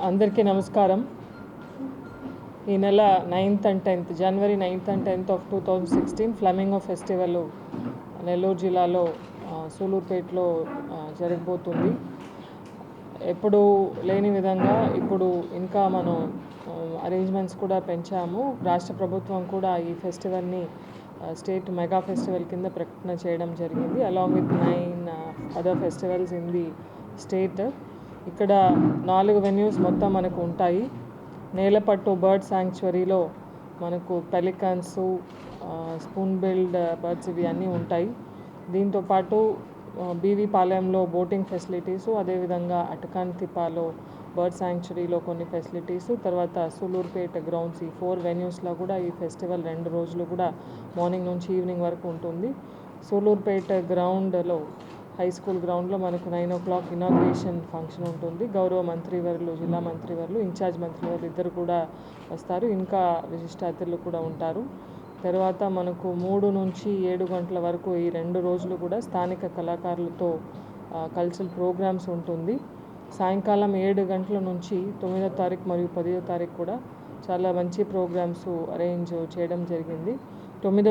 అందరికీ నమస్కారం. ఈ నెల 9th and 10th January 9th and 10th of 2016 flamingo festival Nellore జిల్లాలో సూలూరుపేటలో జరగబోతుంది. ఎప్పుడు లేని విధంగా ఇప్పుడు ఇంకా మనం అరేంజ్మెంట్స్ కూడా పెంచాము. రాష్ట్ర ప్రభుత్వం కూడా ఈ ఫెస్టివల్ని స్టేట్ మెగా ఫెస్టివల్ కింద ప్రకటన చేయడం జరిగింది, along with 9 other festivals in the state. ఇక్కడ 4 వెన్యూస్ మొత్తం మనకు ఉంటాయి. నేలపట్టు బర్డ్ శాంక్చురీలో మనకు పెలికన్స్, స్పూన్ బిల్డ్ బర్డ్స్ ఇవి అన్నీ ఉంటాయి. దీంతోపాటు బీవీ పాలెంలో బోటింగ్ ఫెసిలిటీసు, అదేవిధంగా అటకాన్తిపాలో బర్డ్ శాంక్చురీలో కొన్ని ఫెసిలిటీసు, తర్వాత సూలూరుపేట గ్రౌండ్స్, ఈ 4 వెన్యూస్లో కూడా ఈ ఫెస్టివల్ 2 రోజులు కూడా మార్నింగ్ నుంచి ఈవినింగ్ వరకు ఉంటుంది. సూలూరుపేట గ్రౌండ్లో, హై స్కూల్ గ్రౌండ్లో మనకు 9 o'clock ఇనాగ్రేషన్ ఫంక్షన్ ఉంటుంది. గౌరవ మంత్రివర్యులు, జిల్లా మంత్రివర్యులు, ఇన్ఛార్జ్ మంత్రివర్యులు ఇద్దరు కూడా వస్తారు. ఇంకా విశిష్ట అతిథులు కూడా ఉంటారు. తర్వాత మనకు 3 నుంచి 7 గంటల వరకు ఈ 2 రోజులు కూడా స్థానిక కళాకారులతో కల్చరల్ ప్రోగ్రామ్స్ ఉంటుంది. సాయంకాలం 7 గంటల నుంచి 9వ తారీఖు మరియు 10వ తారీఖు కూడా చాలా మంచి ప్రోగ్రామ్స్ అరేంజ్ చేయడం జరిగింది. 9వ